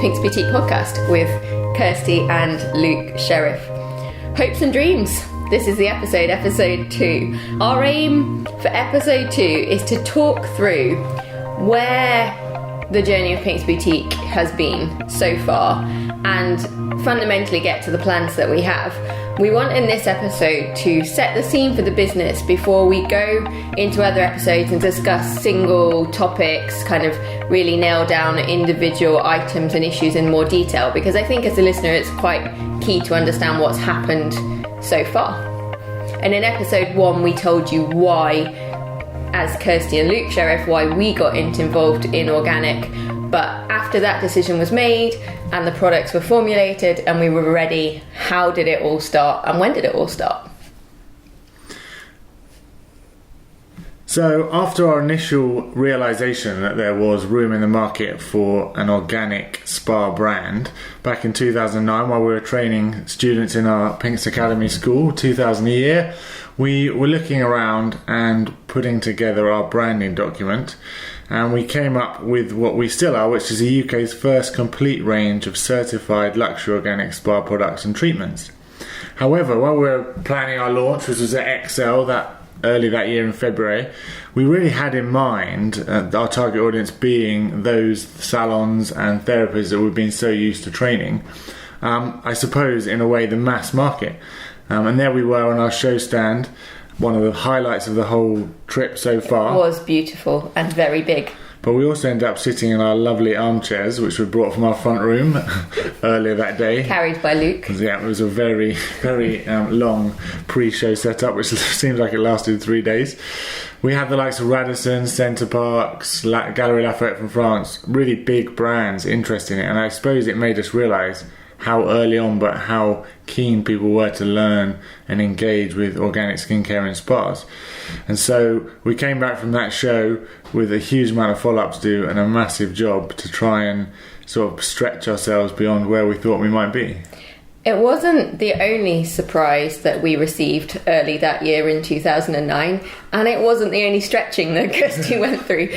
Pink's Boutique podcast with Kirsty and Luke Sheriff. Hopes and dreams. This is the episode 2. Our aim for episode 2 is to talk through where the journey of Pink's Boutique has been so far and fundamentally get to the plans that we have. We want in this episode to set the scene for the business before we go into other episodes and discuss single topics, kind of really nail down individual items and issues in more detail, because I think as a listener it's quite key to understand what's happened so far. And in episode 1 we told you why, as Kirsty and Luke Sheriff, why we got involved in organic. But after that decision was made and the products were formulated and we were ready, how did it all start and when did it all start? So after our initial realisation that there was room in the market for an organic spa brand, back in 2009 while we were training students in our Pinks Academy school, 2,000 a year, we were looking around and putting together our branding document, and we came up with what we still are, which is the UK's first complete range of certified luxury organic spa products and treatments. However, while we were planning our launch, which was at XL early that year in February, we really had in mind our target audience being those salons and therapists that we've been so used to training. I suppose in a way the mass market. And there we were on our show stand, one of the highlights of the whole trip so far. It was beautiful and very big. But we also ended up sitting in our lovely armchairs, which we brought from our front room earlier that day. Carried by Luke. Yeah, it was a very, very long pre-show setup, which seems like it lasted 3 days. We had the likes of Radisson, Center Parcs, Galeries Lafayette from France, really big brands interested in it. And I suppose it made us realise how early on, but how keen people were to learn and engage with organic skincare and spas. And so we came back from that show with a huge amount of follow-up to do and a massive job to try and sort of stretch ourselves beyond where we thought we might be. It wasn't the only surprise that we received early that year in 2009, and it wasn't the only stretching that Kirsty went through.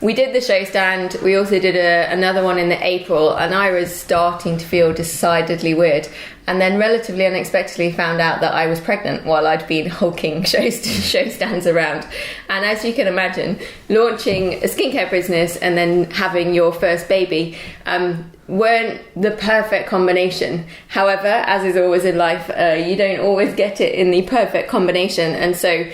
We did the show stand, we also did another one in the April, and I was starting to feel decidedly weird, and then relatively unexpectedly found out that I was pregnant while I'd been hulking show stands around. And as you can imagine, launching a skincare business and then having your first baby weren't the perfect combination. However, as is always in life, you don't always get it in the perfect combination. And so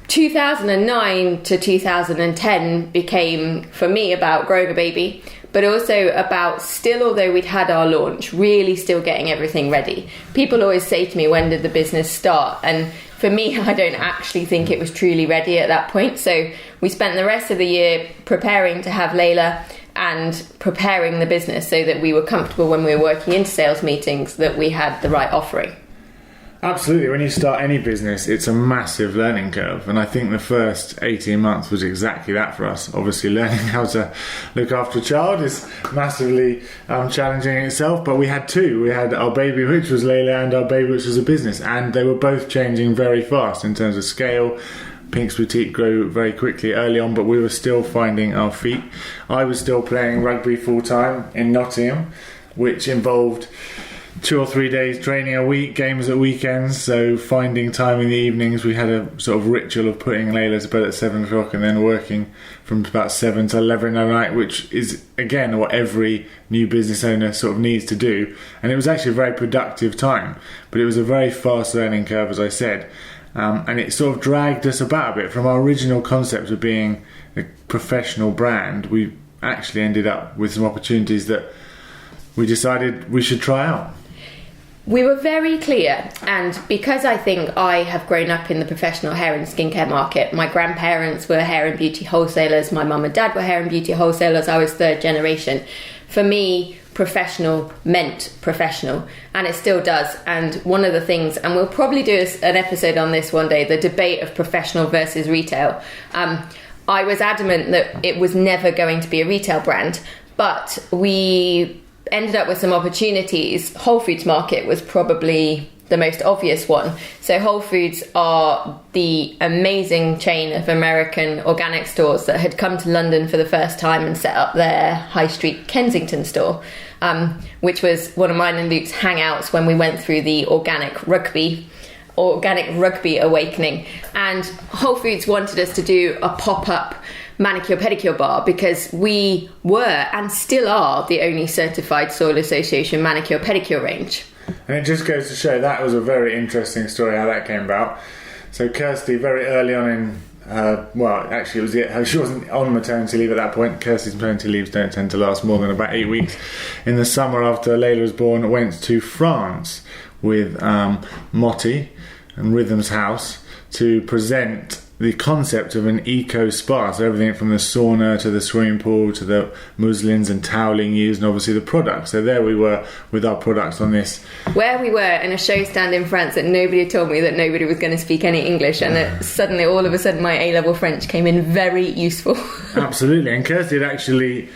2009 to 2010 became, for me, about growing a baby, but also about still, although we'd had our launch, really still getting everything ready. People always say to me, when did the business start? And for me, I don't actually think it was truly ready at that point. So we spent the rest of the year preparing to have Layla and preparing the business so that we were comfortable when we were working into sales meetings that we had the right offering. Absolutely. When you start any business, it's a massive learning curve. And I think the first 18 months was exactly that for us. Obviously, learning how to look after a child is massively challenging in itself. But we had two. We had our baby, which was Layla, and our baby, which was a business. And they were both changing very fast in terms of scale. Pink's Boutique grew very quickly early on, but we were still finding our feet. I was still playing rugby full-time in Nottingham, which involved 2 or 3 days training a week, games at weekends, so finding time in the evenings. We had a sort of ritual of putting Layla to bed at 7 o'clock and then working from about 7 to 11 at night, which is, again, what every new business owner sort of needs to do. And it was actually a very productive time, but it was a very fast learning curve, as I said. And it sort of dragged us about a bit from our original concept of being a professional brand. We actually ended up with some opportunities that we decided we should try out. We were very clear, and because I think I have grown up in the professional hair and skincare market, my grandparents were hair and beauty wholesalers, my mum and dad were hair and beauty wholesalers, I was third generation. For me, professional meant professional, and it still does. And one of the things, and we'll probably do an episode on this one day, the debate of professional versus retail. I was adamant that it was never going to be a retail brand, but we ended up with some opportunities. Whole Foods Market was probably the most obvious one. So Whole Foods are the amazing chain of American organic stores that had come to London for the first time and set up their High Street Kensington store, which was one of mine and Luke's hangouts when we went through the organic rugby awakening. And Whole Foods wanted us to do a pop-up manicure pedicure bar because we were and still are the only certified Soil Association manicure pedicure range. And it just goes to show that was a very interesting story how that came about. So Kirsty, very early on in she wasn't on maternity leave at that point. Kirsty's maternity leaves don't tend to last more than about 8 weeks. In the summer after Layla was born, went to France with Motti and Rhythm's House to present the concept of an eco spa. So everything from the sauna to the swimming pool to the muslins and toweling used, and obviously the products. So there we were with our products on this. Where we were in a show stand in France that nobody had told me that nobody was going to speak any English, and that suddenly all of a sudden my A-level French came in very useful. Absolutely, and Kirsty had actually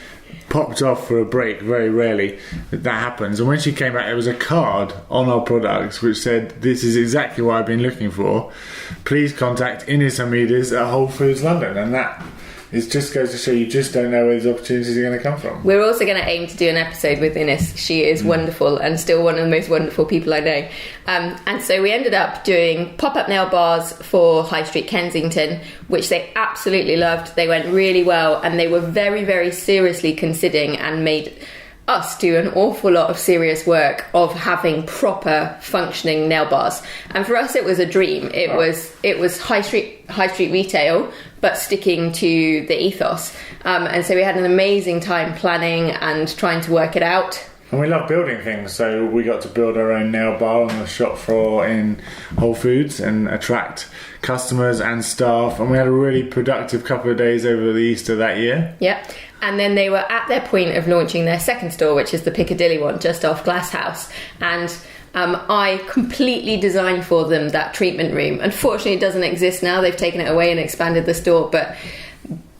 popped off for a break. Very rarely that happens, and when she came back there was a card on our products which said, "This is exactly what I've been looking for. Please contact Ines Hamides at Whole Foods London." And that just goes to show you just don't know where these opportunities are going to come from. We're also going to aim to do an episode with Ines. She is wonderful and still one of the most wonderful people I know. And so we ended up doing pop-up nail bars for High Street Kensington, which they absolutely loved. They went really well, and they were very, very seriously considering and made us do an awful lot of serious work of having proper functioning nail bars. And for us it was a dream. It was high street retail, but sticking to the ethos. And so we had an amazing time planning and trying to work it out. And we love building things, so we got to build our own nail bar on the shop floor in Whole Foods and attract customers and staff, and we had a really productive couple of days over the Easter that year. Yep. And then they were at their point of launching their second store, which is the Piccadilly one, just off Glasshouse. And I completely designed for them that treatment room. Unfortunately, it doesn't exist now. They've taken it away and expanded the store. But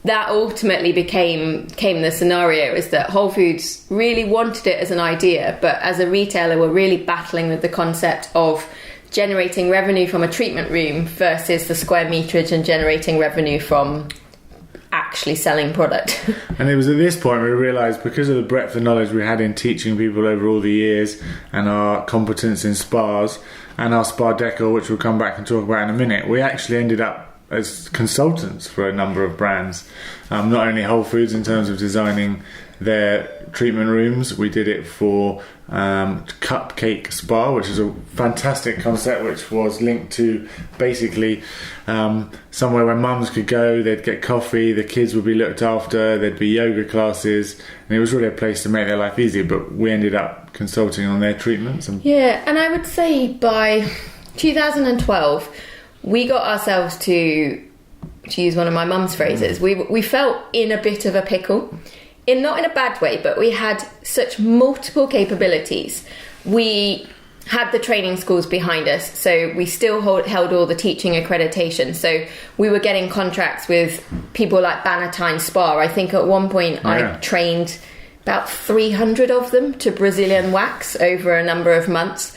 that ultimately became the scenario, is that Whole Foods really wanted it as an idea, but as a retailer, we're really battling with the concept of generating revenue from a treatment room versus the square meterage and generating revenue from actually selling product. And it was at this point we realised, because of the breadth of knowledge we had in teaching people over all the years and our competence in spas and our spa decor, which we'll come back and talk about in a minute, we actually ended up as consultants for a number of brands. Not only Whole Foods in terms of designing their treatment rooms, we did it for Cupcake Spa, which is a fantastic concept which was linked to basically somewhere where mums could go, they'd get coffee, the kids would be looked after, there'd be yoga classes, and it was really a place to make their life easier. But we ended up consulting on their treatments. And I would say by 2012 we got ourselves to use one of my mum's phrases, we felt in a bit of a pickle. Not in a bad way, but we had such multiple capabilities. We had the training schools behind us, so we still held all the teaching accreditation. So we were getting contracts with people like Bannatyne Spa. I think at one point I trained about 300 of them to Brazilian wax over a number of months.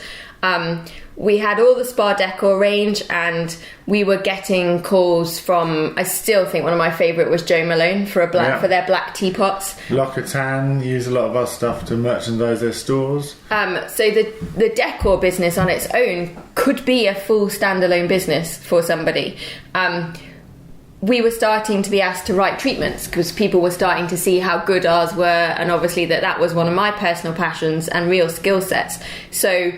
We had all the spa decor range, and we were getting calls from, I still think one of my favourite was Jo Malone for their black teapots. L'Occitane use a lot of our stuff to merchandise their stores. So the decor business on its own could be a full standalone business for somebody. We were starting to be asked to write treatments because people were starting to see how good ours were, and obviously that was one of my personal passions and real skill sets. So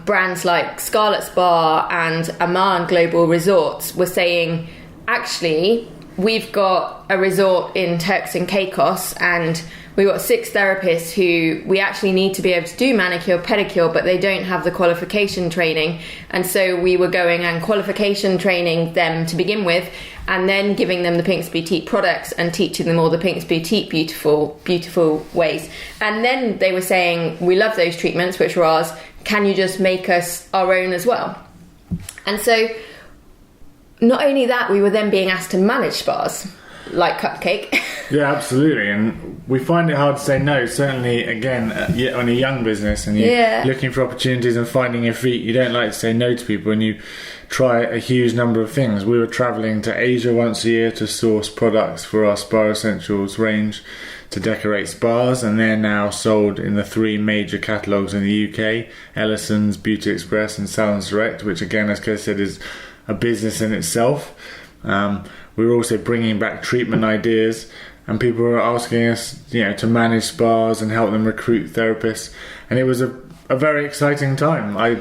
brands like Scarlet Spa and Aman Global Resorts were saying, actually, we've got a resort in Turks and Caicos, and we've got 6 therapists who we actually need to be able to do manicure, pedicure, but they don't have the qualification training. And so we were going and qualification training them to begin with, and then giving them the Pinks Boutique products and teaching them all the Pinks Boutique beautiful, beautiful ways. And then they were saying, we love those treatments, which were ours. Can you just make us our own as well? And so not only that, we were then being asked to manage spas. like cupcake. Yeah, absolutely. And we find it hard to say no. Certainly, again, on a young business and you're looking for opportunities and finding your feet, you don't like to say no to people and you try a huge number of things. We were travelling to Asia once a year to source products for our Spa Essentials range to decorate spas, and they're now sold in the 3 major catalogues in the UK, Ellison's, Beauty Express and Salons Direct, which again, as Kirsty said, is a business in itself. We're also bringing back treatment ideas, and people are asking us, to manage spas and help them recruit therapists. And it was a very exciting time. I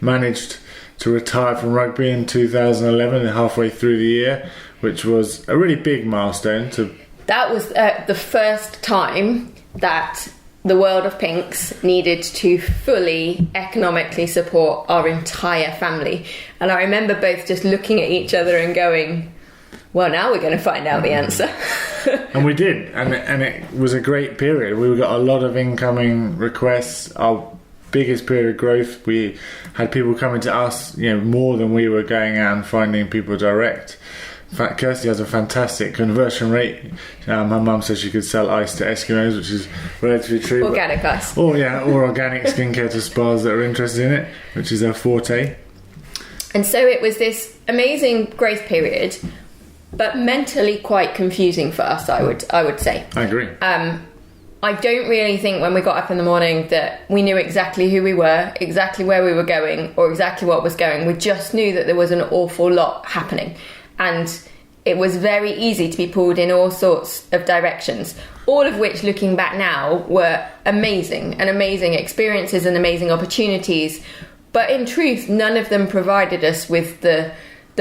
managed to retire from rugby in 2011, halfway through the year, which was a really big milestone. That was the first time that the world of Pinks needed to fully economically support our entire family. And I remember both just looking at each other and going, well, now we're going to find out the answer. And we did. And it was a great period. We got a lot of incoming requests. Our biggest period of growth. We had people coming to us, more than we were going out and finding people direct. In fact, Kirsty has a fantastic conversion rate. My mum says she could sell ice to Eskimos, which is relatively true. Organic ice. Or organic skincare to spas that are interested in it, which is their forte. And so it was this amazing growth period, but mentally quite confusing for us, I would say. I agree. I don't really think when we got up in the morning that we knew exactly who we were, exactly where we were going, or exactly what was going. We just knew that there was an awful lot happening. And it was very easy to be pulled in all sorts of directions, all of which, looking back now, were amazing experiences and amazing opportunities. But in truth, none of them provided us with the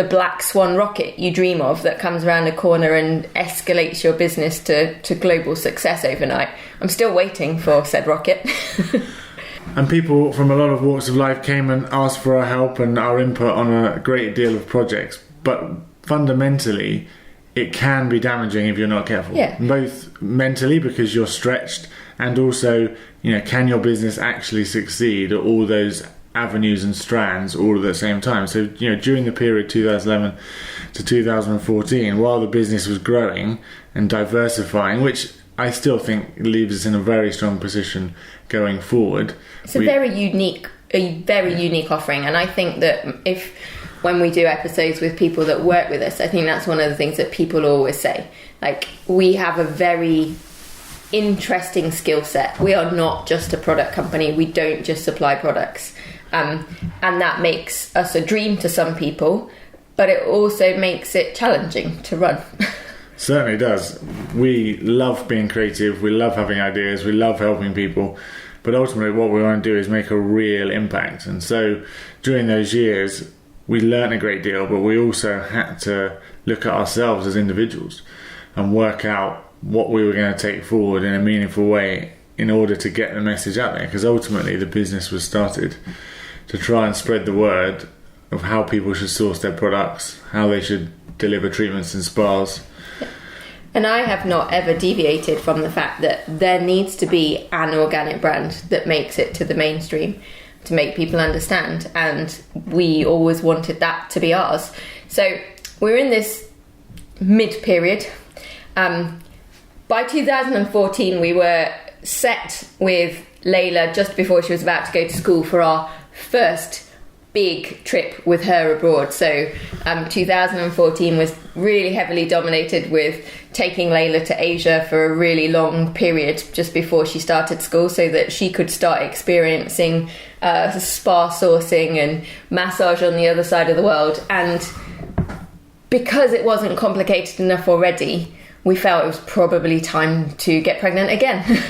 black swan rocket you dream of that comes around the corner and escalates your business to global success overnight. I'm still waiting for said rocket. And people from a lot of walks of life came and asked for our help and our input on a great deal of projects. But fundamentally, it can be damaging if you're not careful. Yeah. Both mentally, because you're stretched, and also, can your business actually succeed at all those avenues and strands all at the same time? So, during the period 2011 to 2014, while the business was growing and diversifying, which I still think leaves us in a very strong position going forward. It's a very unique offering, and I think that when we do episodes with people that work with us, I think that's one of the things that people always say. Like, we have a very interesting skill set. We are not just a product company. We don't just supply products. And that makes us a dream to some people, but it also makes it challenging to run. Certainly does. We love being creative. We love having ideas. We love helping people. But ultimately, what we want to do is make a real impact. And so during those years, we learned a great deal, but we also had to look at ourselves as individuals and work out what we were going to take forward in a meaningful way in order to get the message out there. Because ultimately the business was started to try and spread the word of how people should source their products, how they should deliver treatments in spas. And I have not ever deviated from the fact that there needs to be an organic brand that makes it to the mainstream, to make people understand, and we always wanted that to be ours. So we're in this mid-period. By 2014 we were set with Layla just before she was about to go to school for our first big trip with her abroad. So 2014 was really heavily dominated with taking Layla to Asia for a really long period just before she started school, so that she could start experiencing spa sourcing and massage on the other side of the world. And because it wasn't complicated enough already, we felt it was probably time to get pregnant again.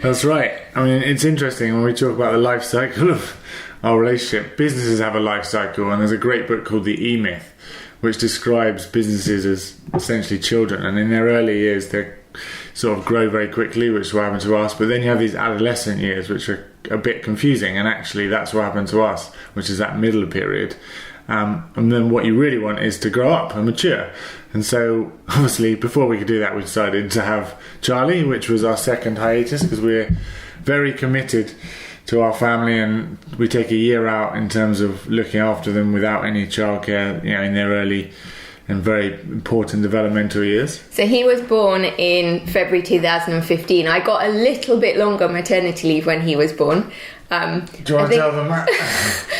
That's right. I mean, it's interesting when we talk about the life cycle of our relationship. Businesses have a life cycle, and there's a great book called The E-Myth, which describes businesses as essentially children, and in their early years they sort of grow very quickly, which is what happened to us. But then you have these adolescent years, which are a bit confusing, and actually that's what happened to us, which is that middle period. And then what you really want is to grow up and mature. And so obviously before we could do that, we decided to have Charlie, which was our second hiatus, because we're very committed to our family, and we take a year out in terms of looking after them without any childcare, in their early in very important developmental years. So he was born in February 2015. I got a little bit longer maternity leave when he was born. Do you want to tell them that?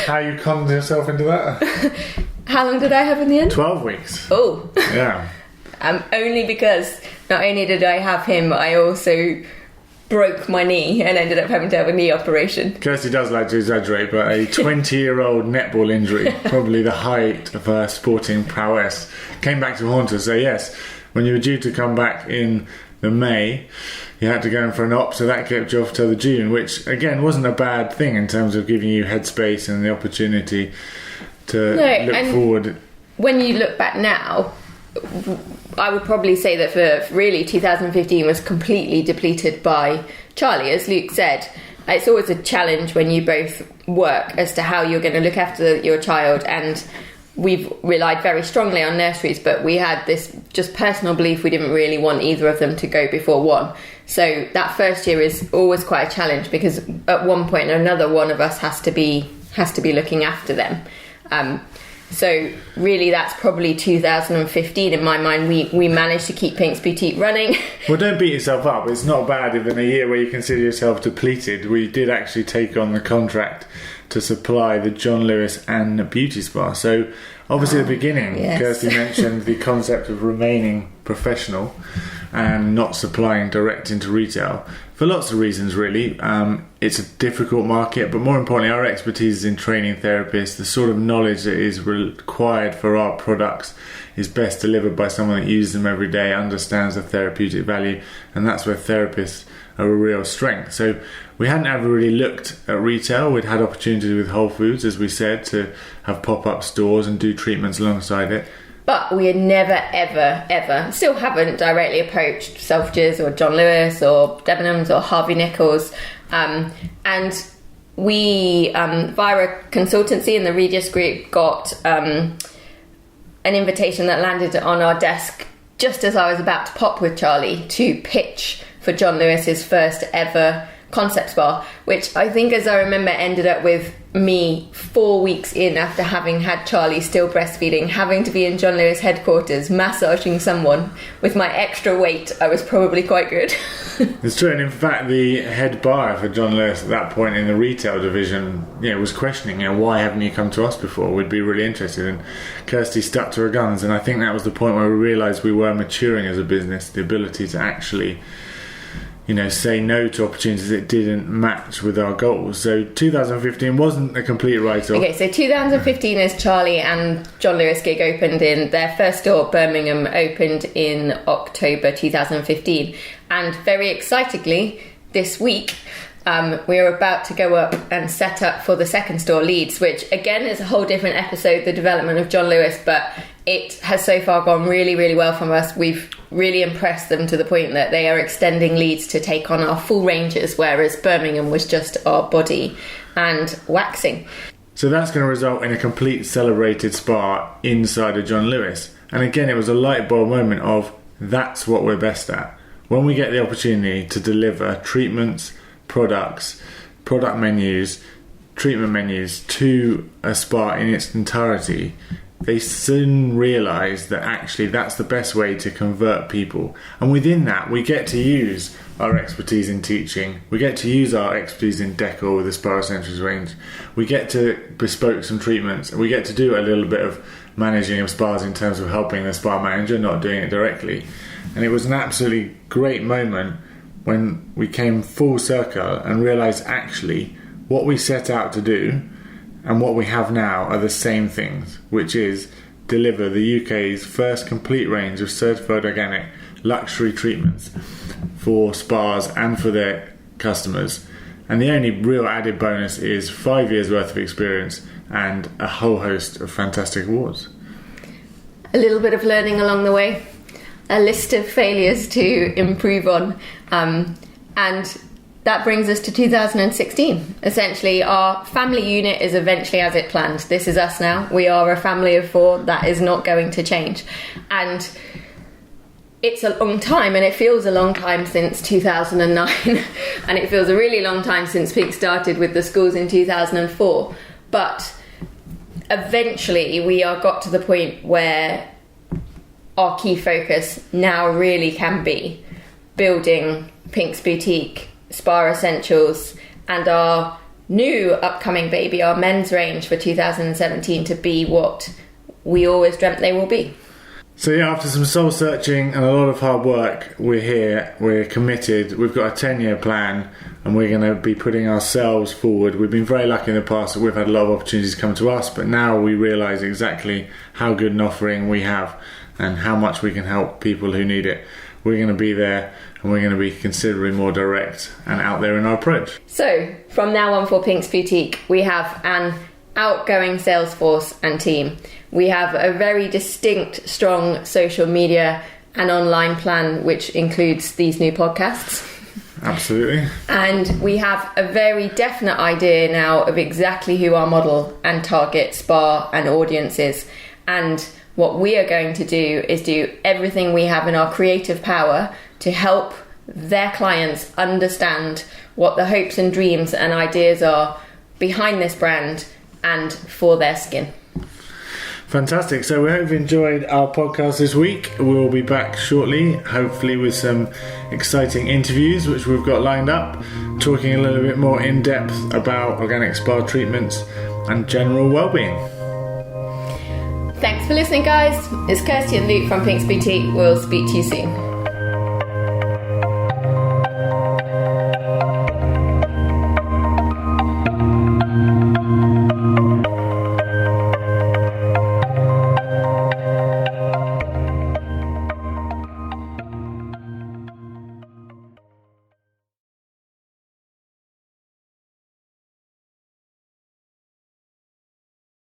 How you conned yourself into that? How long did I have in the end? 12 weeks. Oh. Yeah. Only because not only did I have him, I also broke my knee and ended up having to have a knee operation. Kirsty does like to exaggerate, but a 20-year-old netball injury, probably the height of her sporting prowess, came back to haunt her. So yes, when you were due to come back in the May, you had to go in for an op, so that kept you off till the June, which again wasn't a bad thing in terms of giving you headspace and the opportunity to look forward. When you look back now, I would probably say that for really 2015 was completely depleted by Charlie. As Luke said, it's always a challenge when you both work as to how you're going to look after your child, and we've relied very strongly on nurseries, but we had this just personal belief we didn't really want either of them to go before one. So that first year is always quite a challenge, because at one point or another one of us has to be looking after them. So really that's probably 2015 in my mind. We managed to keep Pink's Boutique running. Well, don't beat yourself up. It's not bad if in a year where you consider yourself depleted, we did actually take on the contract to supply the John Lewis and Beauty Spa. So obviously at the beginning, yes. Kirsty mentioned the concept of remaining professional and not supplying direct into retail for lots of reasons, really. It's a difficult market, but more importantly, our expertise is in training therapists. The sort of knowledge that is required for our products is best delivered by someone that uses them every day, understands the therapeutic value, and that's where therapists are a real strength. So we hadn't ever really looked at retail. We'd had opportunities with Whole Foods, as we said, to have pop-up stores and do treatments alongside it. But we had never, ever, still haven't directly approached Selfridges or John Lewis or Debenhams or Harvey Nichols. And we, via a consultancy in the Regis Group, got an invitation that landed on our desk just as I was about to pop with Charlie to pitch for John Lewis's first ever concept spa, which I think, as I remember, ended up with me 4 weeks in after having had Charlie still breastfeeding, having to be in John Lewis headquarters, massaging someone. With my extra weight, I was probably quite good. It's true, and in fact the head buyer for John Lewis at that point in the retail division was questioning, why haven't you come to us before? We'd be really interested. And Kirsty stuck to her guns, and I think that was the point where we realised we were maturing as a business, the ability to actually say no to opportunities that didn't match with our goals. So 2015 wasn't a complete write-off. Okay, so 2015 as Charlie and John Lewis gig opened in their first store, Birmingham, opened in October 2015. And very excitingly, this week, we are about to go up and set up for the second store, Leeds, which again is a whole different episode, the development of John Lewis, but it has so far gone really, really well from us. We've really impressed them to the point that they are extending Leeds to take on our full ranges, whereas Birmingham was just our body and waxing. So that's going to result in a complete celebrated spa inside of John Lewis. And again, it was a light bulb moment of that's what we're best at. When we get the opportunity to deliver treatments, products, product menus, treatment menus to a spa in its entirety, they soon realise that actually that's the best way to convert people. And within that, we get to use our expertise in teaching, we get to use our expertise in decor with the Spa Essentials range, we get to bespoke some treatments, we get to do a little bit of managing of spas in terms of helping the spa manager, not doing it directly. And it was an absolutely great moment when we came full circle and realised actually what we set out to do and what we have now are the same things, which is deliver the UK's first complete range of certified organic luxury treatments for spas and for their customers. And the only real added bonus is 5 years worth of experience and a whole host of fantastic awards. A little bit of learning along the way, a list of failures to improve on, and that brings us to 2016. Essentially, our family unit is eventually as it planned. This is us now. We are a family of 4. That is not going to change. And it's a long time, and it feels a long time since 2009. And it feels a really long time since Pink started with the schools in 2004. But eventually, we got to the point where our key focus now really can be building Pink's Boutique, Spa Essentials, and our new upcoming baby, our men's range for 2017, to be what we always dreamt they will be. So yeah, after some soul searching and a lot of hard work, we're here, we're committed, we've got a 10-year plan, and we're going to be putting ourselves forward. We've been very lucky in the past that we've had a lot of opportunities come to us, but now we realise exactly how good an offering we have and how much we can help people who need it. We're going to be there, and we're going to be considerably more direct and out there in our approach. So from now on for Pink's Boutique, we have an outgoing sales force and team. We have a very distinct, strong social media and online plan, which includes these new podcasts. Absolutely. And we have a very definite idea now of exactly who our model and target spa and audience is. And what we are going to do is do everything we have in our creative power to help their clients understand what the hopes and dreams and ideas are behind this brand and for their skin. Fantastic. So we hope you've enjoyed our podcast this week. We'll be back shortly, hopefully with some exciting interviews which we've got lined up, talking a little bit more in depth about organic spa treatments and general well-being. Thanks for listening, guys. It's Kirsty and Luke from Pink's Boutique. We'll speak to you soon.